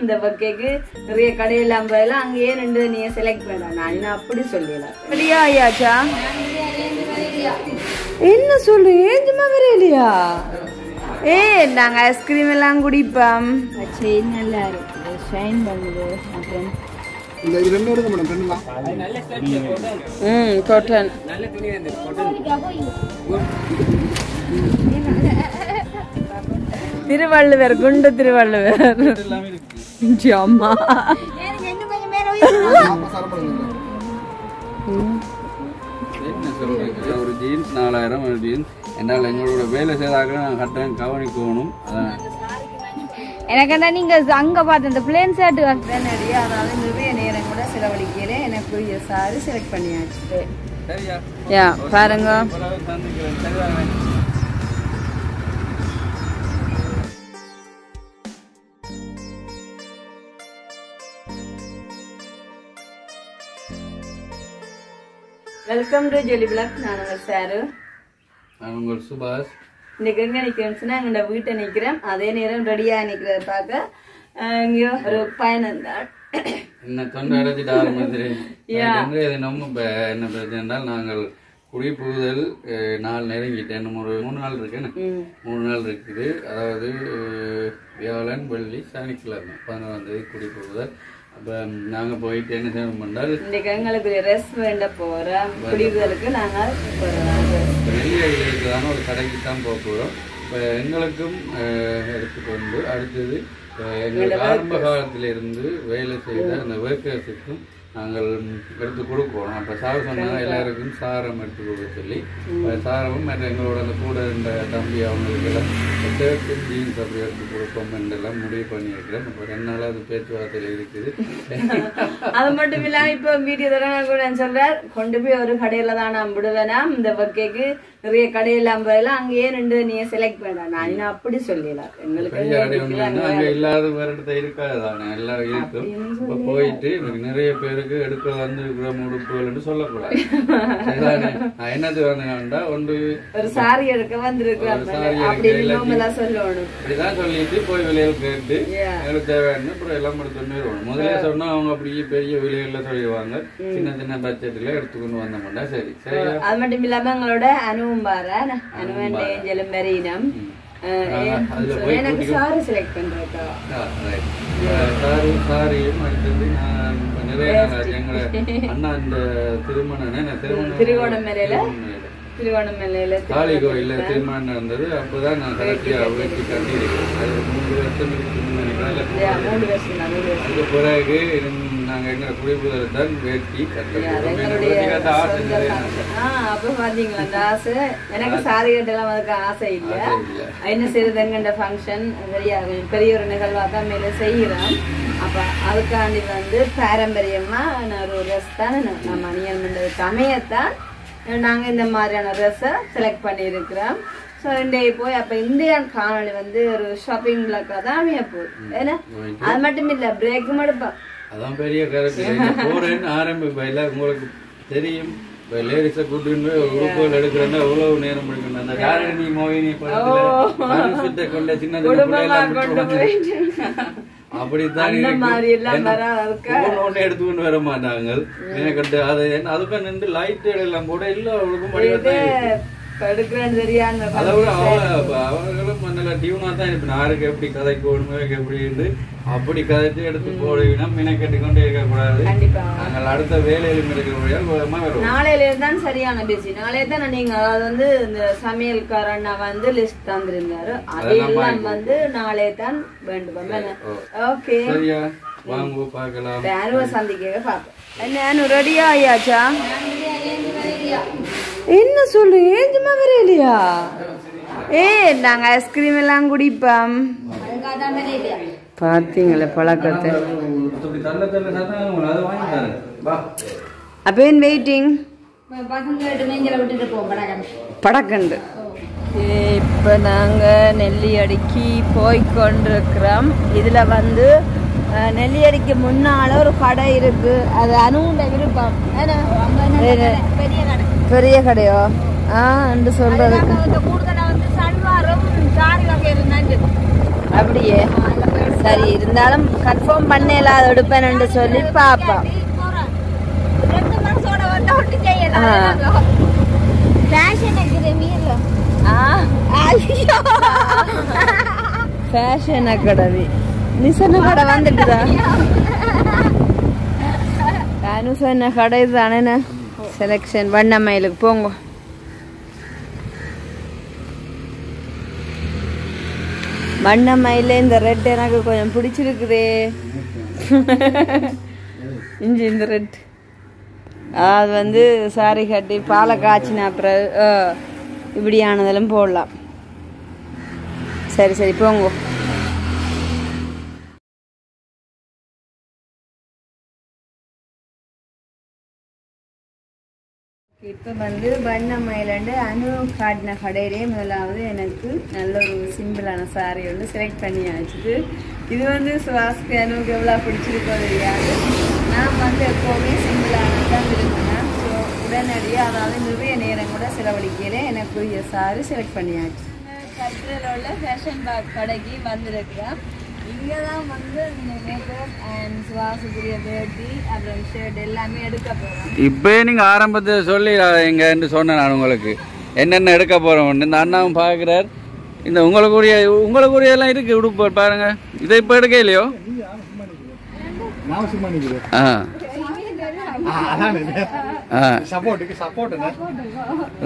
இந்த பக்கேக்கு நிறைய கடையெல்லாம் போயெல்லாம் அங்கேயே ரெண்டு நீ செலக்ட் பண்ணலாம். நான் அப்படி சொல்லலாம். அப்படியா ஐயாச்சா? என்ன சொல்லு? ஏஞ்சுமா வரையிலையா? நாங்க ஐஸ்கிரீம் எல்லாம் குடிப்போம். செயின் நல்லா இருக்கு, ஷைன் பண்ணுது. அப்புறம் காட்டன் திருவள்ளுவர், குண்டு திருவள்ளுவர். அம்மா ஒரு ஜீன்ஸ் 4000 ஒரு ஜீன்ஸ் என்னால் எங்களோட வேலை செய்தாக நான் கட்டாயம் கவனிக்கணும். எனக்கு நீங்க அங்க பார்த்து இந்த பிளேன் ஷர்ட் நிறைய, அதனால நிறைய நேரம் கூட செலவழிக்கல. எனக்குரிய சாரி செலக்ட் பண்ணியாச்சு. யா பாருங்க. Welcome to jelly block. நான் உங்கள் சாரு. நான் உங்கள் சுபாஷ். இன்னைக்கு எங்க நிக்கிறேன்னு எங்க வீட்டை நிக்கிறேன். அதே நேரம் ரெடியா நிக்கிறத பார்க்க இங்கேயோ ஒரு பயணம் தான். என்ன தொண்டை அடைச்சிட்டு ஆரம்பிச்சு நம்ம என்ன பிரச்சனை என்றால், நாங்கள் குடிபுகுதல் 4 நெருங்கிட்டு இன்னும் ஒரு 3 நாள் இருக்கு. 3 நாள் இருக்குது. அதாவது வியாழன், வெள்ளி, சனிக்கிழமை 11ஆம் தேதி குடிபுகுதல். அப்ப நாங்க போயிட்டு என்ன செய்யணும் என்றால், இன்னைக்கு எங்களுக்கு ரெஸ்ட் வேண்ட போறோம். குடிபுகுதலுக்கு நாங்கள் நெல்லியடியில் இருக்கிறதான ஒரு கடைக்கு தான் போக போறோம். இப்போ எங்களுக்கும் எடுத்துக்கொண்டு அடுத்தது எங்களுக்கு ஆரம்ப காலத்திலிருந்து வேலை செய்த அந்த ஒர்க்கர்ஸுக்கும் நாங்கள் எடுத்து கொடுக்கணும். அப்போ சார் சொன்னாங்க எல்லாருக்கும் சாரம் எடுத்து கொடுக்க சொல்லி, சாரமும் மற்ற எங்களோட அந்த கூட இருந்த தம்பி அவங்களுக்கெல்லாம் ஷர்ட்டும் ஜீன்ஸ் அப்படி எடுத்து கொடுப்போம் என்றெல்லாம் முடிவு பண்ணியிருக்கிறேன். இப்போ 2 நாளாக அது பேச்சுவார்த்தையில் இருக்குது. அது மட்டும் இல்லாம இப்போ வீடியோ தடவை கூட சொல்றார், கொண்டு போய் ஒரு கடையில தான் நான் விடுவேனா, இந்த பக்கேக்கு நிறைய கடையெல்லாம் போயெல்லாம் அங்கேயே ரெண்டு நீ செலக்ட் பண்ணலாம். நான் அப்படி சொல்லலாம். எங்களுக்கு அங்கே இல்லாத வேற இடத்த இருக்காது தானே, எல்லாம் இருக்கும். இப்போ போயிட்டு நிறைய பேருக்கு எடுக்க வந்துருக்கிற உடுப்புகள் சொல்லக்கூடாது. நான் என்னது வந்தேன்டா ஒன்று ஒரு சாரி எடுக்க வந்திருக்கிறேன் சொல்லணும். இப்படிதான் சொல்லிட்டு போய் விலையில் கேட்டு எங்களுக்கு தேவையான அப்புறம் எல்லாம் எடுத்து வந்துடுவோம். முதல்ல சொன்னா அவங்க அப்படியே பெரிய விலைகள்ல சொல்லிடுவாங்க. சின்ன சின்ன பட்ஜெட்ல எடுத்துக்கொண்டு வந்த மாட்டா. சரி சரி. அது மட்டும் இல்லாம எங்களோட அனுவும் பாரு, அனுவன் ஏஞ்சலும் மெரீனம் எனக்கு சாரி செலக்ட் பண்றதா சாரியும் அடுத்தது நான் நிறைய எங்களை அண்ணா இந்த திருவோணமலையில காளி கோயில்ல திருமணம் நடந்தது. அப்பதான் நான் கடைசியா வேட்டி கட்டியிருக்கேன். அது 3 வருஷம் அதுக்கு பிறகு நாங்க எங்க குடிபுதல் தான் வேட்டி கட்ட ஆசை. அப்ப பாத்தீங்களா அந்த ஆசை? எனக்கு சாரி கட்டெல்லாம் அதுக்கு ஆசை இல்ல. என்ன செய்யறதுங்க ஃபங்க்ஷன் பெரிய ஒரு நிகழ்வா தான் மேல செய்யறோம். அப்ப அதுக்காண்டி பாரம்பரியமா ஒரு ட்ரெஸ் தான் நம்ம அணியன் பண்றதுக்கு அமையத்தான் நாங்க இந்த மாதிரியான ட்ரெஸ்ஸை செலக்ட் பண்ணியிருக்கிறோம். ஸோ இன்றைய போய் அப்ப இந்தியா காணொலி ஒரு ஷாப்பிங் பிளாக்ல தான் அமைய போகுது. ஏன்னா அது மட்டும் இல்ல, பிரேக்கும் எடுப்போம். அதான் பெரிய கருத்து ஆரம்பிப்பா. உங்களுக்கு தெரியும், லேடிஸை கூட்டு உறுப்புகள் எடுக்கிறேன்னா எவ்வளவு நேரம் பிடிக்கணும். அந்த யாரணி மோகினி படத்துல கொண்ட சின்ன அப்படித்தான் எடுத்துக்கொண்டு வர மாட்டாங்க. எனக்கு அதுக்கு நின்று லைட் எல்லாம் கூட இல்ல அவங்களுக்கும் அவர்களும் நல்ல டியூனா தான் இருப்பேன். யாருக்கு எப்படி கதைக்கணும் எப்படி இருந்து அப்படி கதைச்சு எடுத்து போடுவீங்கன்னா மீனை கேட்டுக்கொண்டே இருக்கக்கூடாது. நாங்கள் அடுத்த வேலையிலும் இருக்க முடியாது. நாளையில தான் சரியான பேசி. நாளைய தான் நீங்க அதாவது இந்த சமையல்கார அண்ணா லிஸ்ட் தந்திருந்தாரு. அதெல்லாம் நாளைய தான் வேண்டும். ஓகே சரியா, வாங்க பார்க்கலாம். யாரும் சந்திக்க பாப்போம். என்ன ரெடியா ஆயாச்சா? என்ன சொல்லு? ஏஞ்சுமா வரையிலையா? நாங்க ஐஸ்கிரீம் எல்லாம் குடிப்போம். பாத்தீங்களா பழக்கத்தை? அப்பேன் வெயிட்டிங் படக்கண்டு. இப்ப நாங்க நெல்லியடிக்கு போய்கொண்டிருக்கிறோம். இதுல நெல்லியடிக்கு முன்னால ஒரு கடை இருக்கு. அது அனுண்ட விருப்பம். பெரிய கடையோ என்று சொல்றதுக்கு அப்படியே சரி இருந்தாலும் கன்ஃபார்ம் பண்ணல எடுப்பேன்னு சொல்லி பாப்போம். ஃபேஷன் அகாடமி நிசன கடை வந்துட்டுதா? நானும் சொன்ன கடை தானே. செலெக்ஷன் வண்ணமயிலுக்கு போங்க. வண்ணமயில இந்த ரெட் எனக்கு கொஞ்சம் பிடிச்சிருக்குதே. இஞ்சி இந்த ரெட் அது வந்து சாரி கட்டி பாலை காய்ச்சின அப்புறம் இப்படியானதெல்லாம் போடலாம். சரி சரி போங்க. இப்போ வந்து வண்ணமயிலண்டு அனு காட்டின கடையிலே முதலாவது எனக்கு நல்ல ஒரு சிம்பிளான சாரி வந்து செலக்ட் பண்ணி ஆச்சுது. இது வந்து சுவாஸ்க்கு அனுக்கு எவ்வளோ பிடிச்சிருக்கோ தெரியாது. நான் வந்து எப்போவுமே சிம்பிளானதான் விரும்பினேன். ஸோ உடனடியாக அதாவது நிறைய நேரம் கூட செலவழிக்கல எனக்குரிய சாரி செலக்ட் பண்ணியாச்சு. கட்டுரையில் உள்ள ஃபேஷன் பேக் கடைக்கு வந்திருக்கிறேன். இங்கே தான் வந்து மேக்கப் அண்ட் சுவாசுக்குரிய வேட்டி அப்புறம் ஷர்ட் எல்லாமே எடுக்க போகிறோம். இப்போ நீங்கள் ஆரம்பத்தில் சொல்லி எங்கன்னு சொன்னேன் நான் உங்களுக்கு என்னென்ன எடுக்க போகிறோம். இந்த அண்ணாவும் பார்க்குறார். இந்த உங்களுக்குரிய எல்லாம் இருக்குது உடுப்பு பாருங்க. இதை இப்போ எடுக்க இல்லையோ?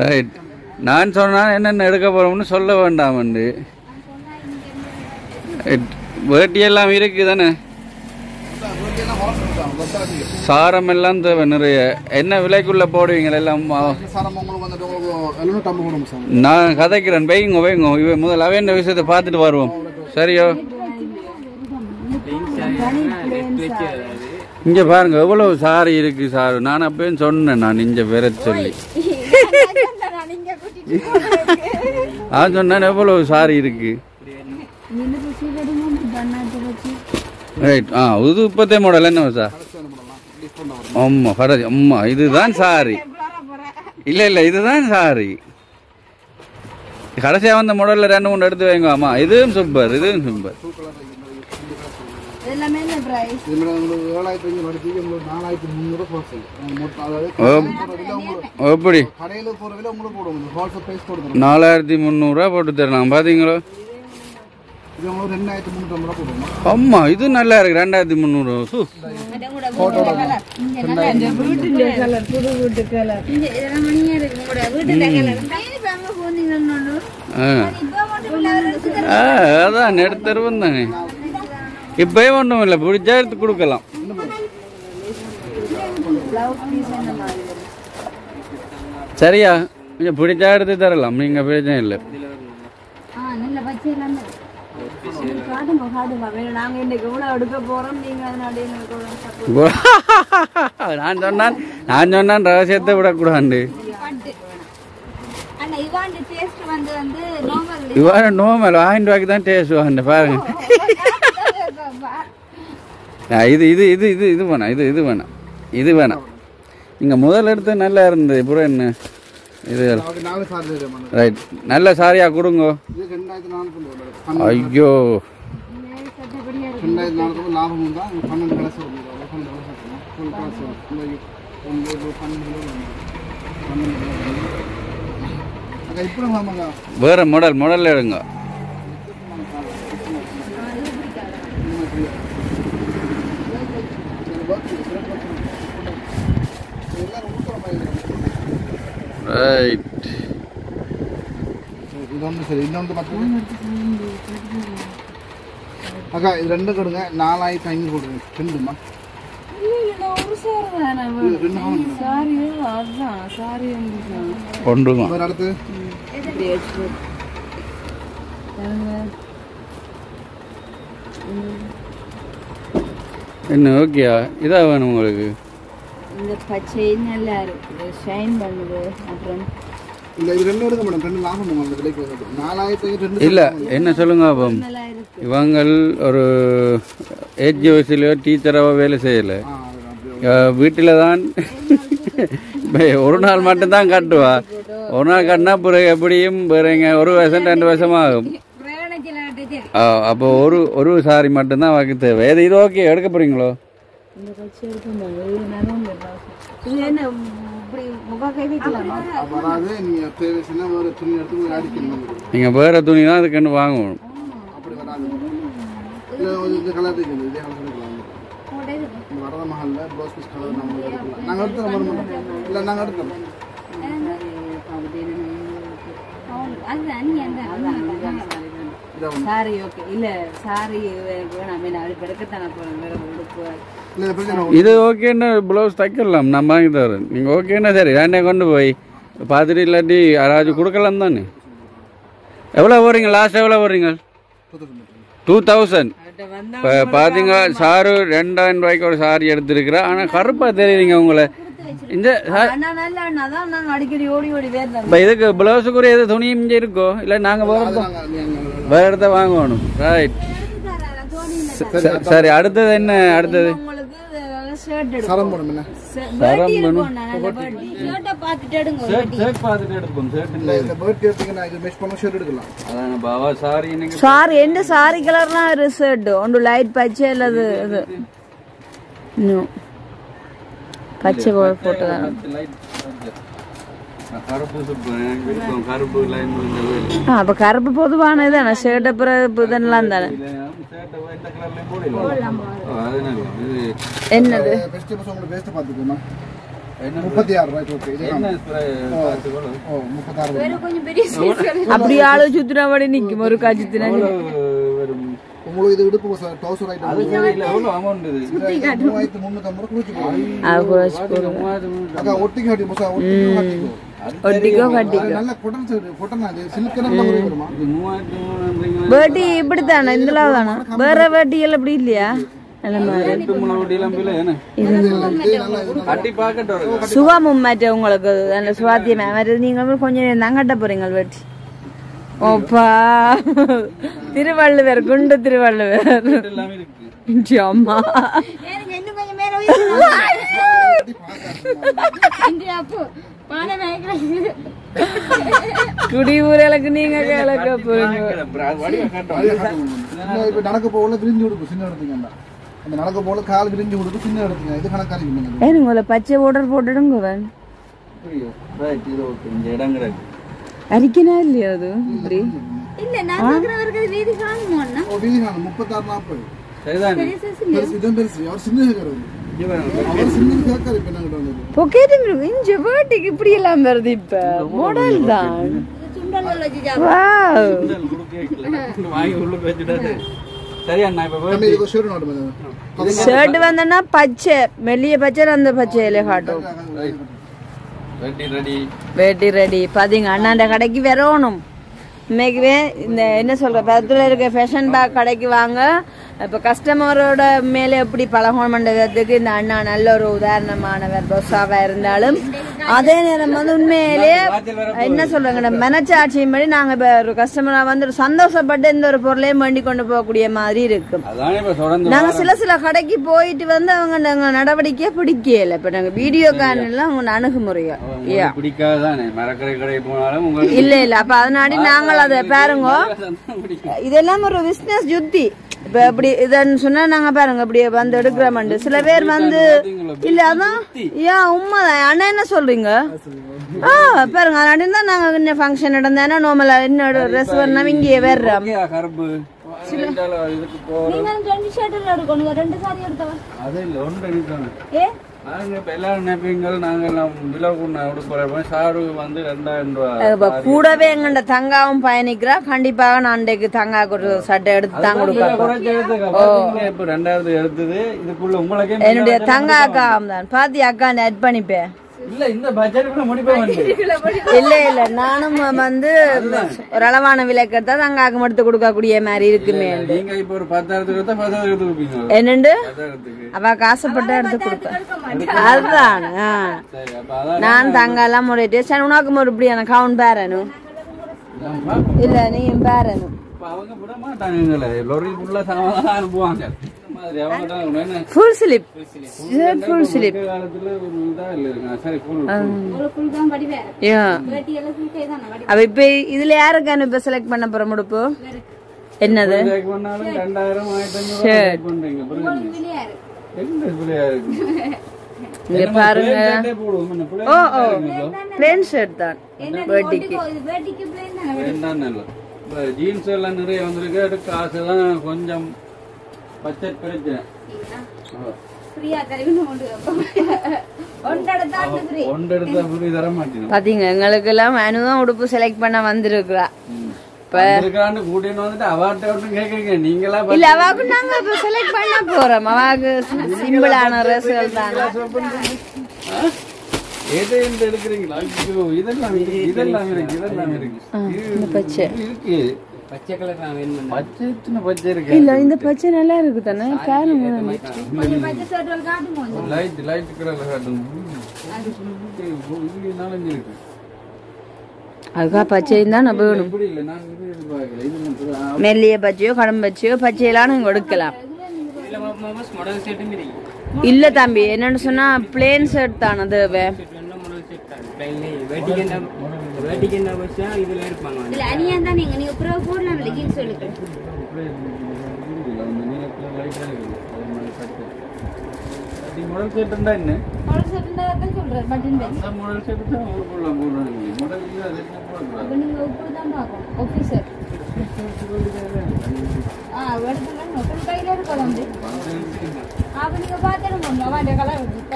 ரைட். நான் சொன்னால் என்னென்ன எடுக்க போகிறோம்னு சொல்ல வேண்டாம். வந்து வேட்டி எல்லாம் இருக்கு தானே? சாரம் எல்லாம் தேவை நிறைய. என்ன விலைக்குள்ள போடுவீங்க எல்லாம்? நான் கதைக்கிறேன். வைங்க இவ முதல்ல அவன் விஷயத்தை பார்த்துட்டு வருவோம். சரியோ? இங்க பாருங்க எவ்வளவு சாரி இருக்கு சாரு. நான் அப்பயும் சொன்னேன் நான் இங்க வேற சொல்லி சொன்னேன் எவ்வளவு சாரி இருக்கு. ரைட். இது இப்போத்தே மாடல் என்ன சார்? ஆமாம் கடைசி. ஆமாம் இதுதான் சாரி. இல்லை இதுதான் சாரி. கடைசியாக வந்த மாடலில் 2-3 எடுத்து வைங்க. ஆமாம் இதுவும் சூப்பர். எப்படி 4300 போட்டு தரலாம் பாத்தீங்களோ? அம்மா இது நல்லா இருக்கு. 2300. அதான் எடுத்துருவோம் தானே. இப்பயே ஒன்றும் இல்லை, பிடிச்சா எடுத்து கொடுக்கலாம். சரியா? கொஞ்சம் பிடிச்சா எடுத்து தரலாம். நீங்க பிரச்சனை இல்லை. நான் சொன்னான் ரகசியத்தை விடக்கூடாது. இவன் நோமல் ₹1000 தான் டேஸ்ட் வாங்க பாருங்க. இது இது இது இது இது வேணாம். இது வேணாம். நீங்க முதல் எடுத்து நல்லா இருந்தது. அப்புறம் என்ன இது? ரைட். நல்ல சாரியா கொடுங்க. ஐயோ வேற மாடல் எடுங்க. ரைட். அக்கா இது 2 கொடுங்க. 4500 கொடுங்க. 2மா? அடுத்து என்ன ஓகேயா? இதா வேணும் உங்களுக்கு? இந்த பச்சை நல்லா இருக்கு, ஷைன் பண்ணுது. அப்புறம் இல்ல இது 2 எடுக்க மேடம். 2 லாபம் அந்த விலைக்கு வந்து 4500. இல்ல என்ன சொல்லுங்க. அப்போ இவங்க ஒரு ஏஜ் வயசுல டீச்சராக வேலை செய்யல. வீட்டில் தான் ஒரு நாள் மட்டும்தான் கட்டுவா. ஒரு நாள் கட்டினா பிறகு எப்படியும் பிறகு 1 வருஷம் 2 வருஷம் ஆகும். அப்போ ஒரு சாரி மட்டும்தான் வாக்கு தேவை. இது ஓகே எடுக்க போறீங்களோ? நீங்க வேற துணி தான் அதுக்கு வாங்கணும். சாரி ஓகே இல்ல சாரி வேணாம் எடுக்கத்தான போறேன். இது ஓகேன்னு பிளவுஸ் தைக்கலாம், நான் வாங்கி தரேன். நீங்க ஓகேன்னா சரி ரெண்டே கொண்டு போய் பார்த்துட்டு இல்லாட்டி யாராச்சும் கொடுக்கலாம் தானே. எவ்வளோ போறீங்க? லாஸ்ட் எவ்வளோ போறீங்க? 2000. இப்போ பார்த்தீங்க சாரு 2000 ரூபாய்க்கு ஒரு சாரி எடுத்துருக்குறா. ஆனால் கருப்பா தெரியுறீங்க உங்களை. இந்த அடிக்கடி ஓடி ஓடி இப்போ இதுக்கு பிளவுஸுக்குரிய எது துணியும் இங்கே இருக்கோ இல்லை நாங்கள் வேற இடத்த வாங்கணும். ரைட் சரி. அடுத்தது என்ன? அடுத்தது சாரி எந்த சாரி கலர்னா ரிசர்ட் ஒன்று லைட் பச்சை இல்லது பச்சை போட்டுதான். அப்ப கருப்பு பொதுவானது தானே. ஷர்ட் அப்புறம் இதெல்லாம் தானே. என்னது? அப்படி ஆளு சுத்துறபடி நிக்கும் ஒரு காட்சி. உங்களுக்கு இது விடுப்பு டவுசர் ஐட்டம் ஒட்டிக்கு கட்டி ஒட்டிக்கோ கட்டிக்கோ நல்ல கொட்டன் கொட்டன் அது சில்கன வருமா வேட்டி இப்படித்தானே இதுல தானே. வேற வேட்டிகள் அப்படி இல்லையா? சுகமும் மாற்ற உங்களுக்கு அந்த சுவாத்தியமா நீங்க கொஞ்சம் நங்கட்ட போறீங்க வேட்டி. ஓப்பா திருவள்ளுவர் குண்டு திருவள்ளுவர். அம்மா குடி ஊரலுக்கு நீங்க கேளக்க போறீங்க. நடக்க போகல விரிஞ்சு கொடுக்கும் சின்ன இடத்துக்கு. அந்த நடக்க போல கால் விரிஞ்சு கொடுக்கும் சின்ன இடத்துக்கு. இது கணக்காரிங்க. ஏன் உங்களை பச்சை ஓடர் போட்டுடுங்க. அரிக்கனா இல்லையா அது? இப்படி இல்ல நான் கேக்குறவருக்கு வீதி காணுமோன்னா வீதி காணும் 36 40 இதுதான் பெருசு. அவர் சின்ன கேக்குறாரு. அவர் சின்ன கேக்குறாரு. இப்ப நாங்க வந்து பாக்கெட் இங்க வேட்டிக்கு இப்படி எல்லாம் வருது. இப்ப மாடல் தான் சுண்டல்ல ஜிஜா. வாவ் சுண்டல் குடுக்கேக்கல வாங்கி உள்ள வெச்சிட்டாரு. சரியா? நான் இப்ப வேட்டி இது ஷர்ட் நோட் பண்ணு. ஷர்ட் வந்தனா பச்சை மெல்லிய பச்சை அந்த பச்சையில காட்டும். வேட்டி ரெடி. பாத்தீங்க அண்ணாண்ட கடைக்கு வரணும். இன்னைக்குவே இந்த என்ன சொல்ற பக்கத்துல இருக்க ஃபேஷன் பேக் கடைக்கு வாங்க. இப்ப கஸ்டமரோட மேல எப்படி பழகணும்ன்றதுக்கு இந்த அண்ணா நல்ல ஒரு உதாரணமானவர். பொசாவா இருந்தாலும் அதே நேரம் வந்து உண்மையிலேயே என்ன சொல்றாங்க மனச்சாட்சியும் படி நாங்க இப்ப ஒரு கஸ்டமரா வந்து சந்தோஷப்பட்டு இந்த ஒரு பொருளையும் வேண்டி கொண்டு போகக்கூடிய மாதிரி இருக்கும். நாங்க சில கடைக்கு போயிட்டு வந்து அவங்க நாங்க நடவடிக்கையே பிடிக்கல. இப்ப நாங்க வீடியோ காணல அவங்க அணுகுமுறையா இல்ல இல்ல. அப்ப அதனாடி நாங்கள் அதை பாருங்க. இதெல்லாம் ஒரு பிசினஸ் யுத்தி. இப்ப இப்படி இதன்னு சொன்னா நாங்க பாருங்க இப்படி வந்து எடுக்கிறோம். சில பேர் வந்து இல்ல அதான் ஏன் உண்மைதான். அண்ணா என்ன சொல்றீங்க? பாருங்க அதனாடி தான் நாங்க இன்னும் ஃபங்க்ஷன் நடந்தேன்னா நார்மலா என்னோட ட்ரெஸ் வரணும் இங்கே வர்றோம். கூடவே எங்க தங்காவும் பயணிக்கிறா. கண்டிப்பாக நான் அன்றைக்கு தங்காக்கு ஒரு சட்டை எடுத்து தான் கொடுப்பேன். என்னுடைய தங்கா அக்கா தான் பாத்தி அக்கா ஆட் பண்ணிப்பேன். இல்ல இல்ல நானும் வந்து ஒரு அளவான விலைக்கு எடுத்தா தங்காக்கு எடுத்து கொடுக்கக்கூடிய மாதிரி இருக்குமே. என்னண்டு அவ காசுப்பட்ட எடுத்து கொடுப்பேன். அதுதான் நான் தங்க எல்லாம் முறையிட்டு சரி உனக்கு ஒரு இப்படியான கவுண்ட் பேரணும் இல்ல நீ பேரணும். ஃபுல் ஸ்லிப் ஃபுல் ஸ்லிப் அப்ப இப்ப இதுல யாருக்கு இப்ப செலக்ட் பண்ண போற முடுப்பு? என்னது பண்ணாலும் 2000 1500 பண்றீங்க என்ன பிள்ளையா இருக்கு இங்க பாருங்க ஓ ஓ பிளேன் ஷர்ட் தான் வேட்டிக்கு ஜீன்ஸ் எல்லாம் நிறைய வந்திருக்கு காசு எல்லாம் கொஞ்சம் பட்ஜெட் பிரச்சனை பாத்தீங்க எங்களுக்கு எல்லாம் அனுதான் உடுப்பு செலக்ட் பண்ண வந்திருக்கா இல்ல அவாக்கு நாங்க இப்ப செலக்ட் பண்ண போறோம் அவாக்கு சிம்பிளான ட்ரெஸ்கள் தான் இல்ல இந்த பச்சை நல்லா இருக்கு தானே பாருங்க அதுக்காக பச்சையும் தான் வேணும் மெல்லிய பச்சையோ கடம்பு பச்சையோ பச்சையெல்லாம் நீங்க எடுக்கலாம் இல்ல தம்பி என்னன்னு சொன்னா பிளேன் ஷர்ட் தானே தேவை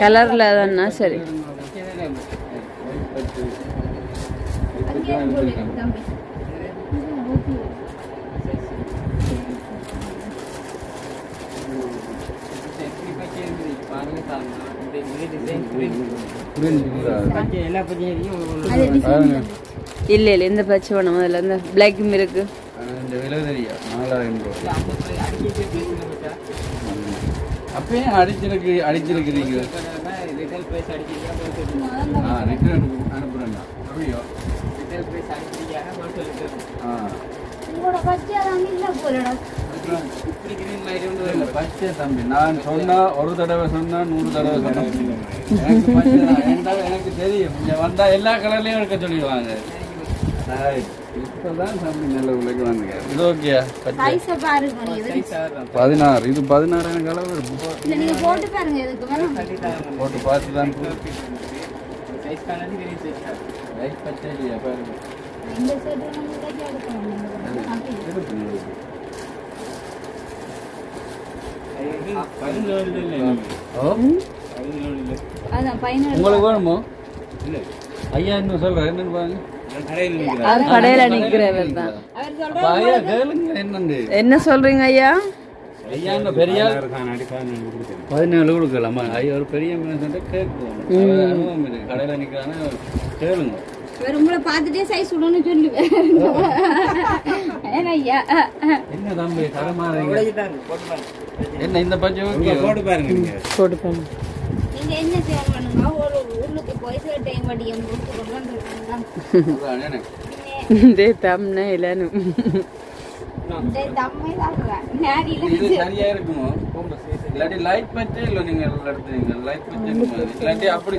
கலர்ல தானா சரி இல்ல இல்ல இந்த பச்சை வேணும் முதல்ல இந்த பிளாக்கும் இருக்கு அப்பயும் அடிச்சிருக்கிறீங்க பச்சை தம்பி நான் சொன்னா ஒரு தடவை சொன்னா 100 தடவை சொன்னேன் எனக்கு தெரியும் வந்தா எல்லா கலர்லயும் எடுக்க சொல்லிடுவாங்க இப்பதான் தம்பி நல்ல விலைக்கு வாங்க இது ஓகேயா 16 இது 16 எனக்கு அளவு போட்டு பார்த்து தான் பச்சை இல்லையா பாருங்க உங்களுக்கு வேணுமோ ஐயா இன்னும் சொல்றேன் என்னன்னு பாருங்க கடையில நிக்கிறவர் தான் என்ன சொல்றீங்க ஐயா ஐயா பெரிய 17 கொடுக்கலாமா ஐயா ஒரு பெரிய கேட்கும் கடையில நிக்கிறாங்க கேளுங்க உங்களை பார்த்துட்டே சைஸ் விடணும்னு சொல்லுவேன் என்ன தம்பி என்ன இந்த பச்சை போட்டு பாருங்க நீங்க என்ன செய்யணும்னா ஒரு ஊருக்கு போய் டைம் வடியம் சரியா இருக்குமோ இல்லாட்டி லைட் பச்சை இல்ல நீங்க லைட் பச்சை இல்லாட்டி அப்படி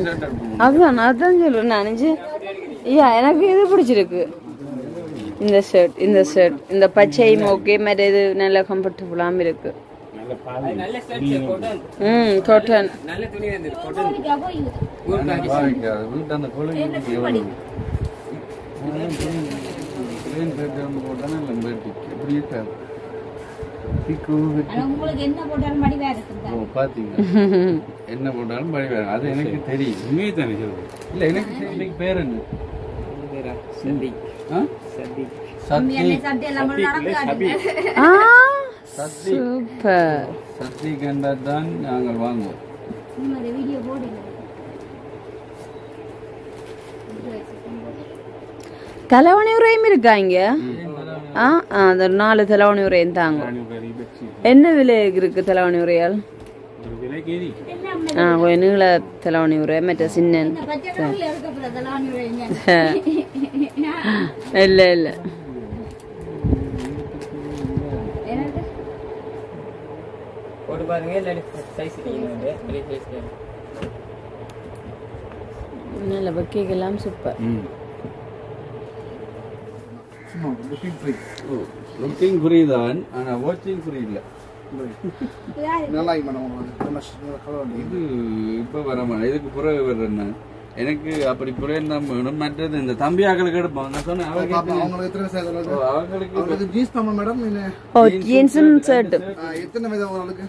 அதான் அதான் சொல்றேன் நான் எனக்கு இது பிடிச்சிருக்கு இந்த ஷர்ட் இந்த பச்சையும் ஓகே மற்ற இது நல்ல கம்ஃபர்டபுளாகவும் இருக்கு காட்டன் என்ன போட்டாலும் படி வேற அது எனக்கு தெரியும் உண்மையை தானே இல்ல எனக்கு பேர் என்ன சத்தி கண்டா தான் நாங்கள் வாங்குவோம் தலைவணி உரையும் இருக்கா இங்க அந்த 4 தலைவணி உரையும் தாங்க என்ன விலை இருக்கு தலைவணி உரையால் கொஞ்சம் நீள தலைவணி உரை மற்ற சின்ன இல்ல இல்ல நல்ல பக்கெல்லாம் சூப்பர் சும்மா லுக்கிங் ஃப்ரீ. லுக்கிங் ஃப்ரீ தான், ஆனால் வாட்சிங் ஃப்ரீ இல்லை. நல்லா இருக்கு மேடம் உங்களுக்கு. இது இப்போ வர மாதிரி இதுக்கு பிறகு வர்றேன் நான். எனக்கு அப்படி புரியல தான். மற்றது இந்த தம்பியாக்களுக்கு எடுப்போம். நான் சொன்னேன் அவங்களுக்கு எத்தனை சைஸ்? அவங்களுக்கு ஜீன்ஸ் பாமா மேடம்? ஜீன்ஸும் ஷர்ட்டும் எத்தனை வயது அவங்களுக்கு?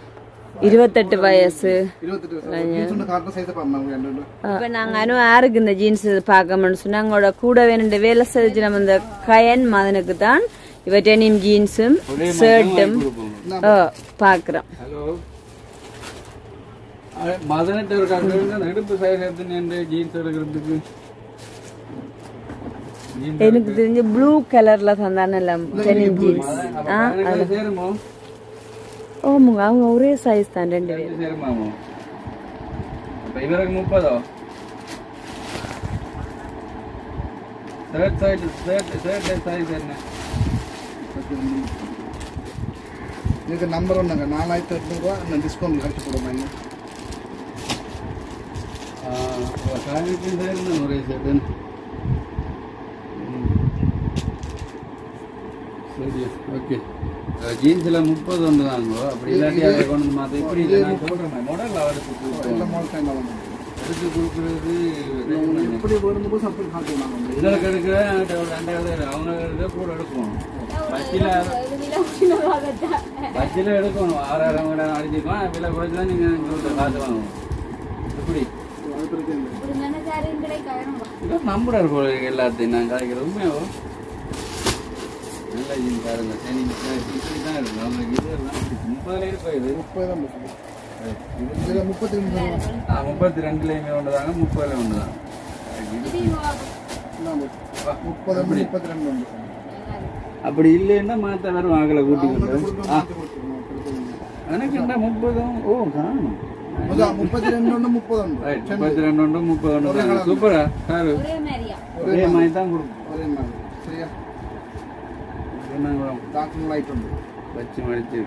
28 வயசு. 28 ஜீன்ஸ் கார்ட்டூன் சைஸ் பாமா உங்களுக்கு. இப்ப நாங்க யாருக்கு இந்த ஜீன்ஸ் பார்க்கணும்னு சொன்னா அவங்களோட கூட வேணுன்ற வேலை செஞ்சு நம்ம இந்த கயன் மதனுக்கு தான் இவ டெனிம் ஜீன்ஸும் ஷர்ட்டும் பாக்குறோம். ஹலோ மதனிட்ட இருக்காங்க. இடுப்பு சைஸ் எடுத்து ஜீன்ஸ் எடுக்கிறதுக்கு எனக்கு தெரிஞ்ச ப்ளூ கலர்ல தந்தானல்ல டெனிம் ஜீன்ஸ். சேருமோ? ஓமுங்க அவங்க ஒரே சைஸ் தான் ரெண்டு பேரும். சேருமாமோ? அப்ப இவருக்கு 30 சைஸ் என்ன? இதுக்கு நம்பர் ஒன்றுங்க 4800 ரூபா டிஸ்கவுண்ட் கழிச்சு போடுவாங்க. ஒரே சேட்டன் சரி ஓகே. ஜீன்ஸில் 30 ஒன்று தாங்கோ. அப்படி இல்லாட்டி அதை கொண்டு வந்து மாற்ற இப்படி இல்லை. நான் சொல்கிறேன் மாடல் எடுத்து கொடுக்குறது எப்படி வரும்போது அப்படி காட்டுவாங்க. எங்களுக்கு எடுக்க 2000 அவங்க எடுக்க கூட எடுக்கணும். பச்சில் எடுக்கணும். 6000 கூட அடிச்சுக்கோம். விலை குறைச்சி தான் நீங்கள் எங்கள்கிட்ட காசு வாங்கணும். எப்படி நம்புறாரு போல எல்லாத்தையும் நான் கிடைக்கிறது உண்மையோ? நல்ல ஜீன் பாருங்க. இப்படி தான் இருக்கும். அவங்களுக்கு இது 30 இருப்பா. இது 32லையுமே ஒன்று தாங்க, 30ல ஒன்று தான். 32 அப்படி இல்லைன்னா மாற்ற வரும். ஆகலை கூட்டி கொண்டு எனக்கு என்ன 30 காணும். 32 சூப்பரா சார். ஒரே மாதிரி தான் கொடுக்கும். வச்சு மடிச்சு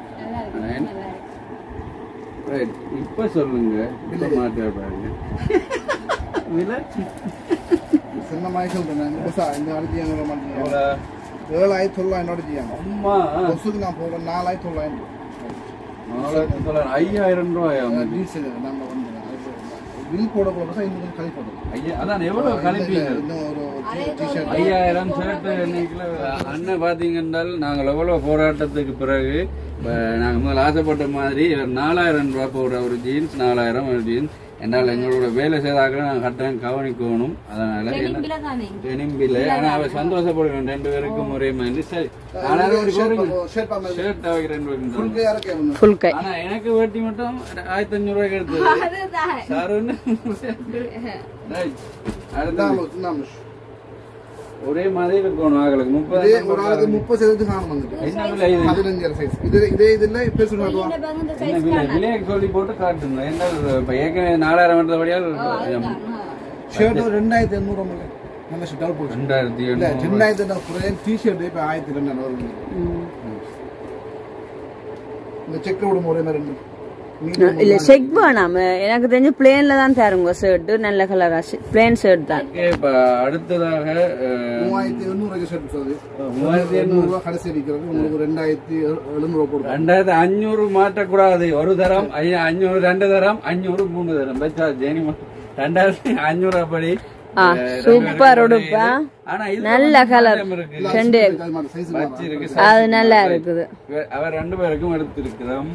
இப்ப சொல்லுங்க. இப்ப மாற்ற பாருங்க. சின்ன மாதிரி சொல்றேன். இந்த அடுத்து 7,900 என்னோட செய்யாங்க. அம்மா பஸ்ஸுக்கு நான் போகிறேன் 4,900. 5000 ரூபாயா? நம்ம வந்து பில் போட போகிறோம். இன்னும் கழி போடுறோம். அதான் எவ்வளவு கழிப்பீங்க? 5000 ஷர்ட்டு இன்னைக்குல அண்ணன் பார்த்தீங்கன்னா நாங்கள் எவ்வளோ போராட்டத்துக்கு பிறகு நாங்கள் முதல்ல ஆசைப்பட்ட மாதிரி 4000 ரூபா போடுற ஒரு ஜீன்ஸ், 4000 ஒரு ஜீன்ஸ். என்னால் எங்களோட வேலை செய்தாக்களை நாங்கள் கட்டாயம் கவனிக்கணும். அதனால டெனிம்பில் ஆனால் அவர் சந்தோஷப்படுவேன். 2 பேருக்கும் ஒரே மாதிரி. சரி ஷர்ட் வைக்கிறேன் ஃபுல் கை. ஆனா எனக்கு வெட்டி மட்டும் 1500 ரூபாய்க்கு எடுத்தது சாருன்னு. ஒரே மாதிரி இருக்கணும். ஆகலுக்கு 30 காணும். என்ன விலை? 15 சைஸ். இதே இதுல பெருசு விலையை சொல்லி போட்டு காட்டுங்க. என்ன ஏற்கனவே 4000 வந்தபடியால் ஷர்ட் 2800. நல்ல ஷர்ட் போட்டு 2800 டிஷர்ட் இப்ப 1200. இந்த செக் விடும் ஒரே மாதிரி இல்ல செக் வேணாம. எனக்கு தெரிஞ்சு பிளேன்ல தான் தருங்க ஷர்ட். நல்ல கலரா பிளேன் ஷர்ட் தான். இப்ப அடுத்ததாக 3800 ஷர்ட் சொல்லுது. 3800 கடைசி அடிக்கிறது. உங்களுக்கு 2700 போடுங்க. 2500 மாற்றக்கூடாது. ஒரு தரம் 500, 2 தரம் 500, 3 தரம் வச்சா ஜெனி 2500 அப்படி. சூப்பர் உடுப்பா. நல்ல கலர் அது நல்லா இருக்குது. அவர் 2 பேருக்கும் எடுத்திருக்கிறோம்.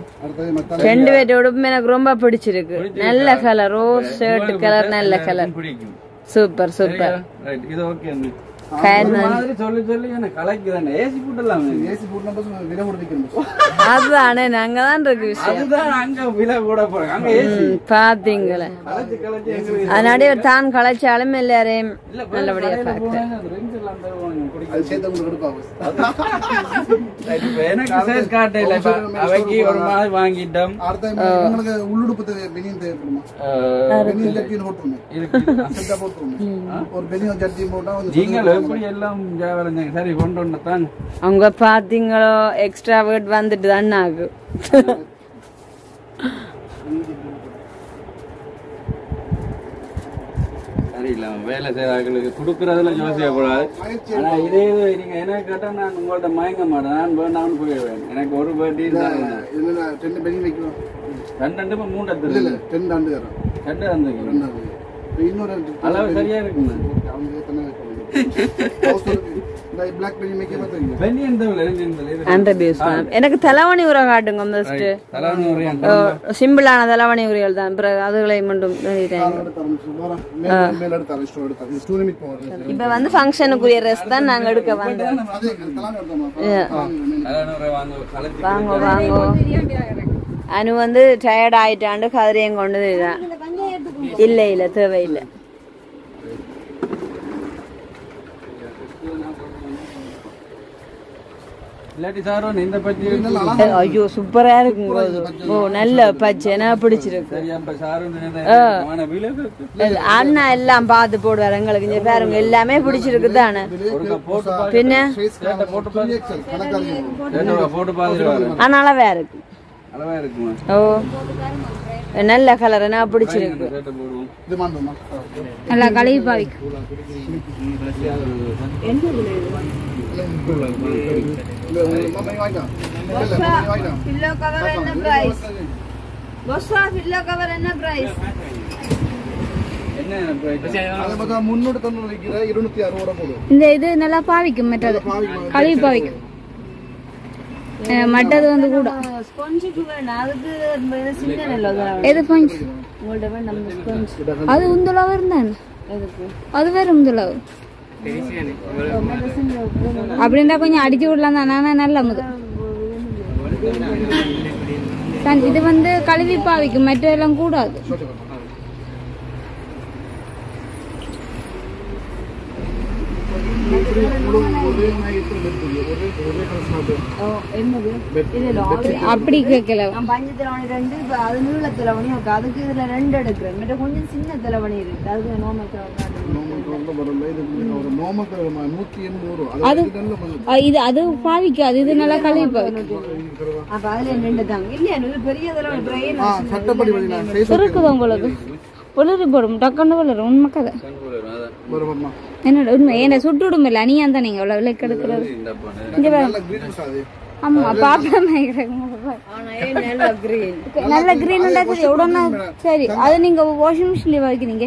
2 பேர் உடுப்பும் எனக்கு ரொம்ப பிடிச்சிருக்கு. நல்ல கலர் ரோஸ் ஷர்ட் கலர். நல்ல கலர். Super super. இது ஓகே. அதுதானே நாங்க தான் இருக்கு விஷயம். பாத்தீங்களே அதனால தான் கலைச்சாலும் எல்லாரையும் நல்லபடியா பார்த்தேன். வாங்கிட்டோம். அவங்க பாத்தீங்களோ எக்ஸ்ட்ரா வேர்ட் வந்துட்டு தான் ஆகும். சரியில்லை வேலை செய்யறவர்களுக்கு கொடுக்கறதுல யோசிக்க கூடாது. ஆனா இதே நீங்க என்ன கேட்டா நான் உங்கள்ட்ட மயங்க மாட்டேன். நான் வேண்டாம்னு போயிடுவேன். எனக்கு ஒரு பேட்டி தான் 2 பெரிய வைக்கிறோம். 2 3 இல்ல 2 ஆண்டு தரோம். 2 அந்த இன்னொரு அளவு சரியா இருக்குங்க. அவங்க எத்தனை பிளாக் பெரிய மேக்கே பாத்தீங்க. பெரிய இந்த அந்த பேஸ் எனக்கு தலைவணி உரை காட்டுங்க ஃபர்ஸ்ட். தலைவணி உரை சிம்பிளான தலைவணி உரைகள் தான். பிறகு அதுகளை மட்டும் இப்ப வந்து ஃபங்க்ஷனுக்குரிய ட்ரெஸ் தான் நாங்க எடுக்க வந்தோம். வாங்க வாங்க. அனு வந்து டயர்ட் ஆயிட்டாண்டு கதிரையும் கொண்டு இல்ல இல்ல தேவையில்லை. ஐயோ சூப்பரா இருக்குங்க. ஓ நல்ல பச்சை எனக்கு பிடிச்சிருக்கு. அண்ணா எல்லாம் பார்த்து போடுவாரு எங்களுக்கு. இங்க பாருங்க எல்லாமே பிடிச்சிருக்கு தானே. பின்ன ஆனா அளவா இருக்கு. ஓ நல்ல கலர் எனக்கு பிடிச்சிருக்கு. நல்லா கழுவி பாவிக்கு. பில்லோ கவர் என்ன பிரைஸ்? பொஸ்ஸா பில்லோ கவர் என்ன பிரைஸ்? என்ன பிரைஸ்? அத பார்த்தா 390 விக்கிற 260 போடு. இந்த இது நல்லா பாவிக்கும் மெட்டது. கழுவி பாவிக்கும். மட்டது வந்து கூட ஸ்பாஞ்சுக்கு வேணும். அதுக்கு சின்ன நல்லதா. எது ஸ்பாஞ்ச்? உங்கள்ட்ட வேணும் நம்ம ஸ்பாஞ்ச். அது உந்தளவு இருந்தானே. எதுக்கு? அது வேற உந்தளவு. அப்படின்னா கொஞ்சம் அடிச்சு விடலாம் தான். நானா நல்ல முதல் இது வந்து கழுவி பாவிக்கும். மற்ற எல்லாம் கூடாது. அப்படி கேட்கல. பஞ்சு தலைவணி 2 அது நீள தலைவணி இருக்கு. அதுக்கு இதுல 2 எடுக்கிறேன். மற்ற கொஞ்சம் சின்ன தலைவணி இருக்கு. அதுக்கு நார்மல் இது அது பாவிக்காது. இது நல்லா கழுவி பாவிக்கும். அப்ப அதுல 2 தாங்க. இல்லையா பெரிய தலைவணி இருக்குதா உங்களுக்கு? ஒளிரி போடும் டக்குன்னு வளரும். உண்மை கதை என்னோட உண்மை. என்ன சுட்டு விடும் இல்லை. நீ அந்த நீங்க அவ்வளவு விலைக்கு எடுக்கிறது. ஆமா பாப்பா நல்ல கிரீன் உண்டாக்குது. எவ்வளோன்னா சரி அது நீங்க வாஷிங் மிஷின்ல வைக்கிறீங்க.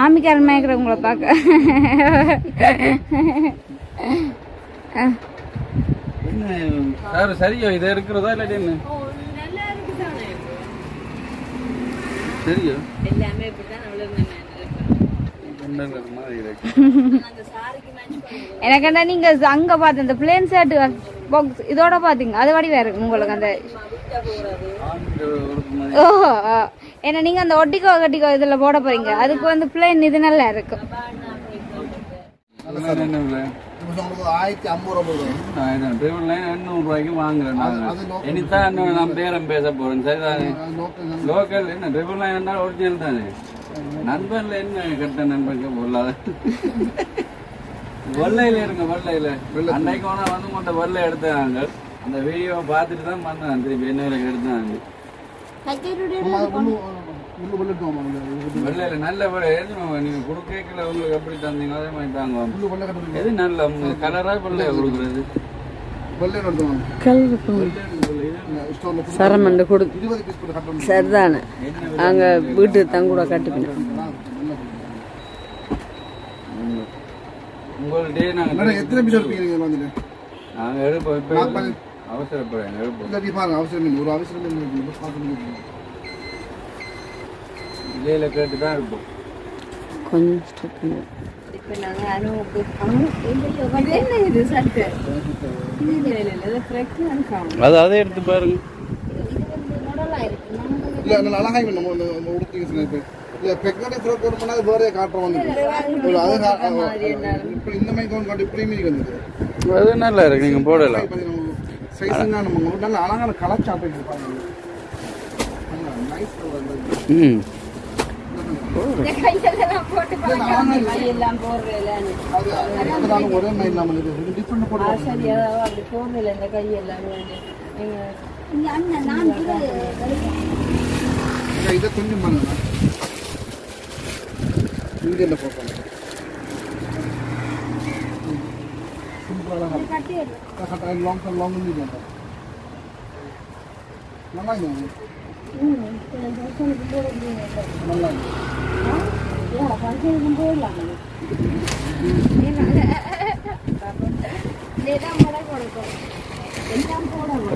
ஆமிக்காரன் மயக்கிறவங்கள பாக்க சரியா இது இருக்கிறதா இல்லாட்டி என்ன சரியா எல்லாமே இப்படிதான் எனக்கண்டா நீங்க அங்க பாத்து இந்த பிளேன் ஷர்ட் பாக்ஸ் இதோட பாத்தீங்க. அது வடி வேற இருக்கு உங்களுக்கு. அந்த ஓஹோ ஏன்னா நீங்க அந்த ஒட்டிக்கோ கட்டிக்கோ இதுல போட போறீங்க. அதுக்கு வந்து பிளேன் இது நல்லா இருக்கும். 1050 ரூபாய்க்கு வாங்குறேன். இனித்தான் நான் பேரம் பேச போறேன். சரிதானே? லோக்கல் என்ன ட்ரிபிள் லைன் ஒரிஜினல் தானே. நண்பன்ல என்ன கட்ட நண்பனுக்கு பொருளாத வெள்ளையில இருங்க. வெள்ளையில அன்னைக்கு வேணா வந்து உங்கள்கிட்ட வெள்ளை எடுத்தாங்க. அந்த வீடியோவை பார்த்துட்டு தான் பண்ணேன். திருப்பி என்ன எடுத்தாங்க. வெள்ளையில நல்ல விலை நீங்க கொடுக்கல உங்களுக்கு எப்படி தந்தீங்க அதே மாதிரி தாங்க. எது நல்ல கலரா வெள்ளையா கொடுக்குறது? சரமண்ட கொடு சரிதானே. அங்க வீட்டு தங்கூட கட்டுக்கணும். உங்கள்கிட்டயே நாங்க எத்தனை பீஸ் எடுப்பீங்க? நாங்க எடுப்போம். இப்ப அவசரப்படுறேன் எடுப்போம். அவசரம் ஒரு அவசரம் இலையில கேட்டுதான் இருப்போம். கொஞ்சம் அதை எடுத்து பாருங்க. அழகாய் அது நல்லா இருக்கு. நீங்க போடலாம். அழகான கலாச்சாரம். ஒரே மாதிரி இல்லாமல் டிஃப்ரெண்ட் போடுறதுல இந்த கையெல்லாம் இதை கொஞ்சம் பண்ணுங்க இங்கே இல்லை போட்டோம் சிம்பிளாக லாங் மீடியம் நல்லா இல்லை நல்லா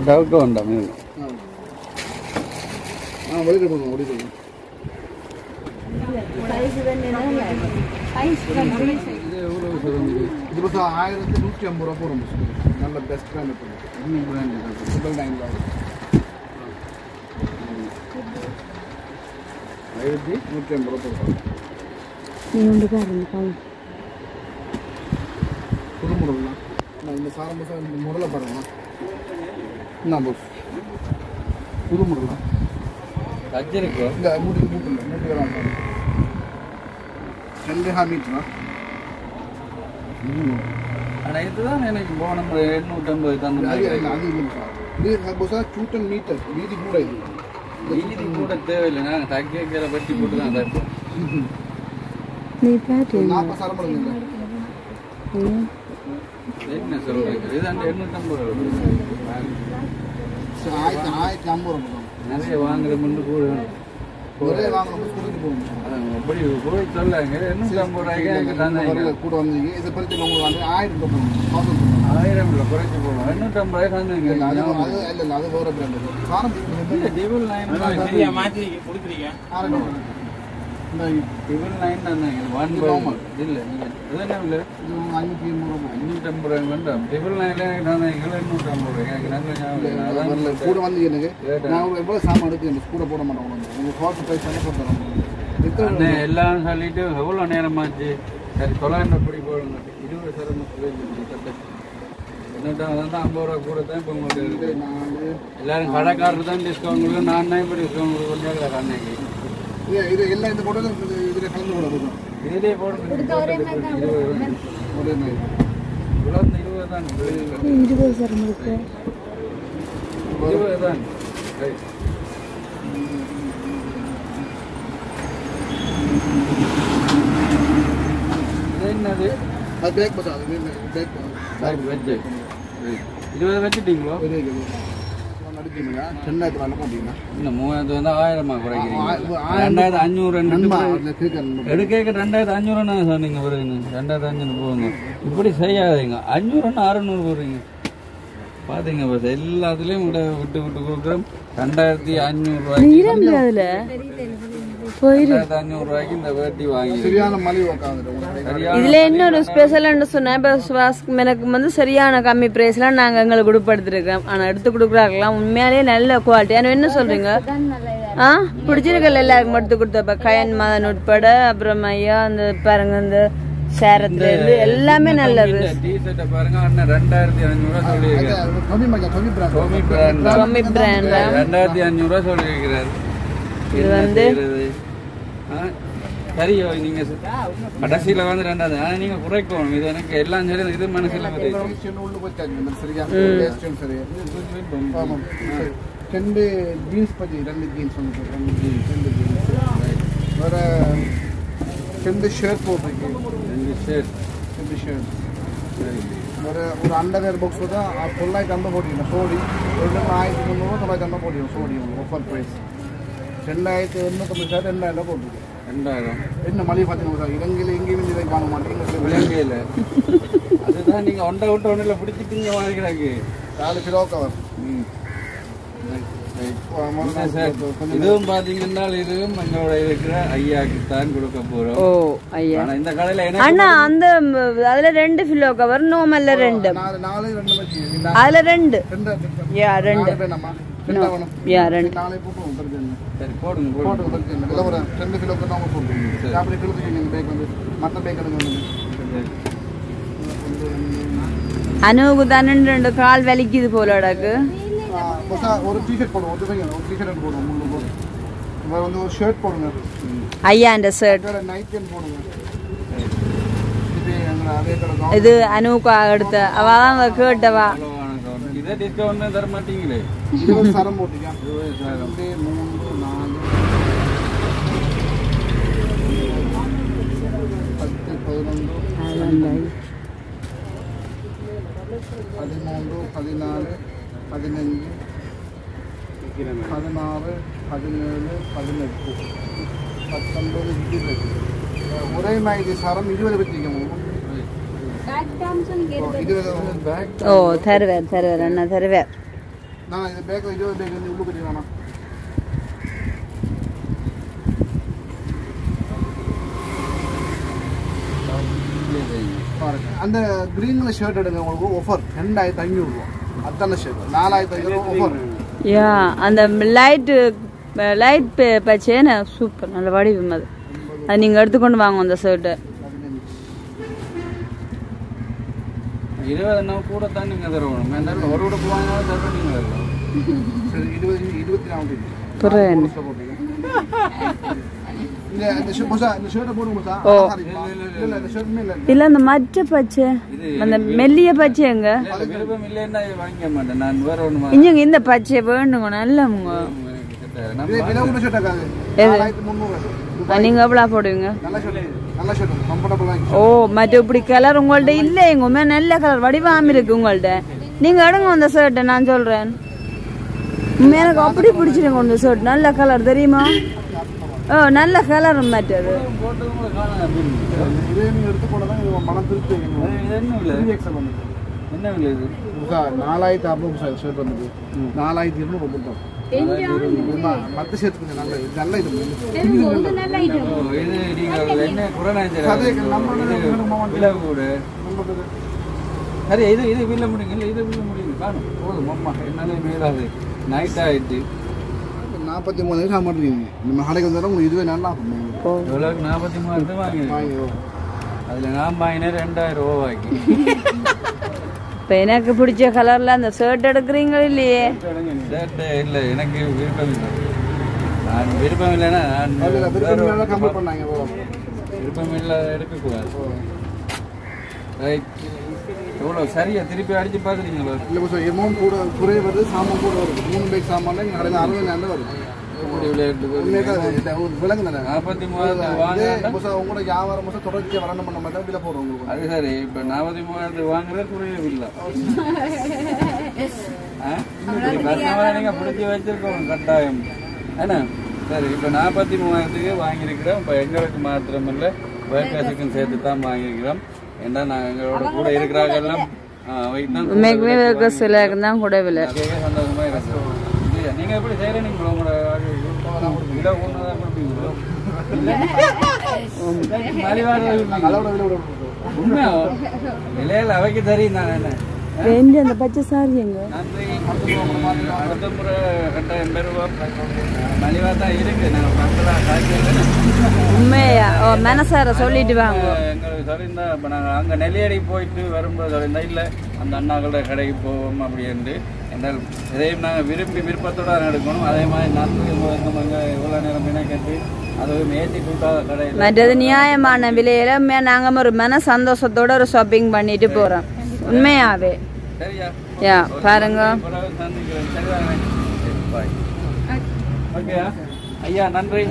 டவுட் வேண்டாம் ஒளிட்டு போகணும் ஒளிட்டு போகணும் இது பார்த்தா 1150 ரூபா போகிறோம் நல்ல பெஸ்ட் பிராண்ட் ட்ரிபிள் 9 1150 ரூபா போகிறோம் புது முடலாம் நான் இந்த சாரம்பசா இந்த முடலை பாருங்கண்ணா என்ன போஸ் புது முடலாம் கஜ்ஜிருக்கு இந்த மூட்டுக்கு மூட்டு இல்லை மூட்டு வேணாம் 2.5 மீட்டரா ஆனால் இதுதான் எனக்கு போன 850 தந்து அது இல்லை சார் இது போசா 210 மீட்டர் வீதி கூட இது வீதி கூட தேவையில்லை நாங்கள் தக்கைக்கிற வெட்டி போட்டு தான் தப்போம் நீ பாட்டு 40 சாரம்பளம் இல்லை என்ன சொல்கிறீங்க இதாண்டு 850 ரூபா 1050 ரூபா நிறைய வாங்குற முன்னு கூட ஒரே வாங்கணும் கொடுத்து போகணும் அப்படி போய் சொல்லாங்க 850 ரூபாய்க்கு எனக்கு தந்தாங்க கூட வந்தீங்க இதை பற்றி உங்களுக்கு வந்து 1000 ரூபாய் 1000 இல்லை குறைச்சி போடுவோம் 850 ரூபாய் தந்தாங்க அது இல்லை அது வேறு பிராண்ட் சாரம் டிபிள் 9 மாற்றி கொடுக்குறீங்க டிபிள் 9 தந்தாங்க 1 இல்லை நீங்கள் இதுதானே இல்லை 550 ரூபாய் வேண்டாம் டிபிள் 9 எனக்கு தந்தாங்க 850 ரூபாய் எனக்கு நல்ல ஞாபகம் அதான் கூட வந்து எனக்கு நான் எவ்வளோ சாமான் எடுத்து கூட போட மாட்டோம் உங்கள் ஹோட்டல் ப்ரைஸ் பண்ண போட்டுறோம் எல்லாம் சொல்லிட்டு எவ்வளோ நேரமாச்சு சரி 900 படி போடுங்க 20 சரம் என்னட்டா அதான் 50 ரூபா கூட தான் இப்போ உங்களுக்கு இருக்குது எல்லாரும் கடைக்காரர் தான் டிஸ்கவுண்ட் கொடுக்கும் நான் தான் இப்போ டிஸ்கவுண்ட் கொடுக்குறேன் அன்னைக்கு இது எல்லாம் இந்த போட்டோ இதில் கலந்து போட போதும் இதிலே போடுறது 20 ஒரே மாதிரி இவ்வளோ 20 தான் 20 சார் உங்களுக்கு 20 தான் ரைட் என்னது அது பேக் பஸ் அது பேக் சாரி வெஜ்ஜு 20 வச்சுட்டீங்களோ நடிக்கிறீங்களா 2000 போட்டீங்கன்னா இன்னும் 3000 வந்து 1000 குறைக்கிறீங்க 2500 எடுக்க 2500 சொன்னீங்க வருங்க 2500 போகுங்க இப்படி செய்யாதீங்க 500 600 போடுறீங்க பாத்தீங்க பஸ் எல்லாத்துலயும் விட்டு கொடுக்குறோம் 2500 ரூபாய்க்கு 2500 ரூபாய்க்கு இந்த வேட்டி வாங்கி சரியான மலிவு உட்காந்துட்டு இதுல இன்னொரு ஸ்பெஷல்னு சொன்னேன் இப்போ எனக்கு வந்து சரியான கம்மி பிரைஸ்ல நாங்க எங்களுக்கு கொடுப்படுத்திருக்கோம் ஆனா எடுத்து கொடுக்குறாங்களாம் உண்மையாலேயே நல்ல குவாலிட்டி ஆனா என்ன சொல்றீங்க பிடிச்சிருக்கல எல்லாருக்கும் எடுத்து கொடுத்தப்ப கயன் மதன் உட்பட அப்புறம் ஐயா அந்த பாருங்க இந்த சேரத்துல இருந்து எல்லாமே நல்லது டீ-ஷர்ட் பாருங்க அண்ணன் 2500 சொல்லியிருக்காரு டொமி பிராண்ட் 2500 சொல்லியிருக்கிறாரு இது வந்து சரி நீங்க கடைசியில வந்து 2000 ஆனா நீங்க குறைக்கணும் இது எனக்கு எல்லாம் சரி இது மனசுல ரெண்டு ஜீன்ஸ் பற்றி 2 ஜீன்ஸ் வந்து 2 ஜீன்ஸ் வேற 2 ஷர்ட் போட்டிருக்கேன் 2 ஷர்ட் வேறு ஒரு அண்டர்வேர் பாக்ஸ் தான் 950 போட்டிருக்கேன் சோடி 1300 950 போட்டிருக்கோம் சோடி ஆஃபர் ப்ரைஸ் 2850 ஷர்ட் 2000 போட்டிருக்கேன் 2000 என்ன மளிகை பார்த்தீங்கன்னா சார் இலங்கையில் எங்கேயும் இதை வாங்க மாட்டேங்க இலங்கையில் அதுதான் நீங்கள் ஒன்றை விட்டு ஒன்றில் பிடிச்சிட்டீங்க வாங்கிக்கிறாங்க 4 கிலோ கவர் இதுவும் பாத்தீங்கன்னா இதுவும் எங்களோட இருக்கிற ஐயாக்கு தான் கொடுக்க போறோம். ஓ ஐயா. ஆனா இந்த கடையில அண்ணா அந்த அதுல 2 கிலோ கவர் நோமல்ல 2 அதுல 2 யா 2 யா 2 நாளை போடுவோம் பிரச்சனை சரி போடுங்க போடுங்க பிரச்சனை இல்ல ஒரு 2 கிலோக்கு நாம போடுவோம் அப்படி கிலோக்கு பேக் வந்து மற்ற பேக் எடுங்க அனுவுக்கு தானே 2 கால் வலிக்குது போலடாக்கு ஒரு டிஷர்ட் போடுவோம் ஒரு டிஷர்ட் போடுவோம் முள்ளு வந்து ஒரு ஷர்ட் போடுங்க ஐயா அந்த ஷர்ட் நைட் கேன் போடுங்க இது அனுவுக்கு எடுத்த அவ தான் கேட்டவா இதே டிஸ்கவுண்ட் தர மாட்டீங்களே 20 சரம் போட்டீங்க 2 3 4 11 13 14 15 16 17 18 19 20 ஒரே மாதிரி சாரம் 20 வச்சிருக்கோம். ஓ தருவேர் அண்ணா தருவேர். நான் இந்த பேக்கில் 20 பேக் வந்து உள்ளே கட்டிடுவானா பாருங்க. அந்த கிரீன்ல ஷர்ட் எடுங்க உங்களுக்கு ஆஃபர் 2500 ரூபா. அத்தனை ஷர்ட் 4500 ஆஃபர். யா அந்த லைட் பச்சைன்னு சூப்பர் நல்ல வடிவம் அது. அது நீங்கள் எடுத்துக்கொண்டு வாங்க அந்த ஷர்ட்டை. 20 கூட தான் நீங்கள் தருவோம். ஒரு உடம்பு வாங்கினாலும் தருவோம் நீங்கள் தருவோம். சரி 24 புரியல. இல்ல அந்த மற்ற பச்சை அந்த மெல்லிய பச்சை எங்க விருப்பம் இல்லைன்னா வாங்க மாட்டேன். நான் வேற ஒன்று இங்க இந்த பச்சை வேணுங்க நல்லவங்க. நீங்க எவ்வளோ போடுவீங்க? ஓ மற்ற இப்படி கலர் உங்கள்ட்ட இல்லை எங்க நல்ல கலர் வடிவாம இருக்கு உங்கள்ட்ட. நீங்க எடுங்க அந்த ஷர்ட்டை. நான் சொல்றேன் எனக்கு அப்படி பிடிச்சிருங்க அந்த ஷர்ட். நல்ல கலர் தெரியுமா? ஓ நல்ல கலர் மற்றது. என்ன விலை இது? 4050 ஷர்ட் வந்தது 4200 மற்ற ஷர்ட் கொஞ்சம் நல்ல இது என்ன குறை கூட சரி. இது வீட்டில் முடியுங்க. இல்லை இதை வீட்டில் முடியுங்க. காணும் போதும் அம்மா என்னாலே மேலாது. நைட் ஆகிட்டு 43 சாமான் நம்ம கடைக்கு வந்தாலும் உங்களுக்கு இதுவே நல்லா எவ்வளோக்கு 43 வாங்கி அதில் நான் வாங்கினேன் 2000 ரூபாய்க்கு. இப்போ எனக்கு பிடிச்ச கலரில் அந்த ஷர்ட் எடுக்கிறீங்க இல்லையே? ஷர்ட்டு இல்லை எனக்கு விருப்பம் இல்லை. நான் விருப்பம் இல்லைன்னா நான் விருப்பம் இல்லை எடுக்கக்கூடாது. ரைட் எவ்வளோ சரியா திருப்பி அடித்து பார்க்குறீங்களோ? இல்லை சார் எமௌண்ட் கூட குறைய வருது சாமான் கூட வருது. 3 பேக் சாமான் இங்கே கடையில் 60 வருது. விலங்கு தானே 43 வாங்க உங்களோட வியாபாரம் தொடர்ச்சியாக வரணும் பண்ண மாதிரி தான் விலை போடுறோம் உங்களுக்கு. அது சரி. இப்போ 43 வாங்குறது குறையவே இல்லை. கஸ்டமரை நீங்கள் பிடிச்சி வச்சிருக்கோம் கட்டாயம் ஏன்னா சரி. இப்போ 43 வாங்கியிருக்கிறோம். இப்போ எங்களுக்கு மாத்திரமில்லை வேர்க்கர்ஸுக்கும் சேர்த்து தான் வாங்கியிருக்கிறோம். ஏன்னா நாங்கள் எங்களோட கூட இருக்கிறாங்கெல்லாம் உண்மைக்குமே தான் கூட விலை சந்தோஷமாக இருக்கிறோம். நீங்கள் எப்படி செய்கிறீங்களோ உங்களோட கிலோ ஒன்று தான் கொடுப்பீங்களோ? உண்மையா விலையில் அவைக்கு தெரியும் நான் என்ன அந்த பச்சை சாரி எங்க நன்றி. அடுத்த முறை கட்டாயம் பெறுவோம். மலிவாக தான் இருக்கு. நாங்கள் மக்களாக காய்ச்சி உண்மையா மனசார சொல்லிட்டு வாங்க. எங்களுக்கு சொல்லியிருந்தா இப்போ நாங்கள் அங்கே நெல்லியடி போயிட்டு வரும்போது சொல்லியிருந்தா இல்லை அந்த அண்ணாக்களோட கடைக்கு போவோம் அப்படின்ட்டு. என்றால் இதையும் நாங்கள் விருப்பத்தோடு எடுக்கணும். அதே மாதிரி நன்றி அங்கே இவ்வளோ நேரம் கட்டி அதுவும் ஏற்றி கூட்டாத கடை மற்றது நியாயமான விலையில நாங்கள் ஒரு மன சந்தோஷத்தோட ஒரு ஷாப்பிங் பண்ணிட்டு போகிறோம். உண்மையாவே சரியா? யா பாருங்க. ஓகே ஐயா நன்றி.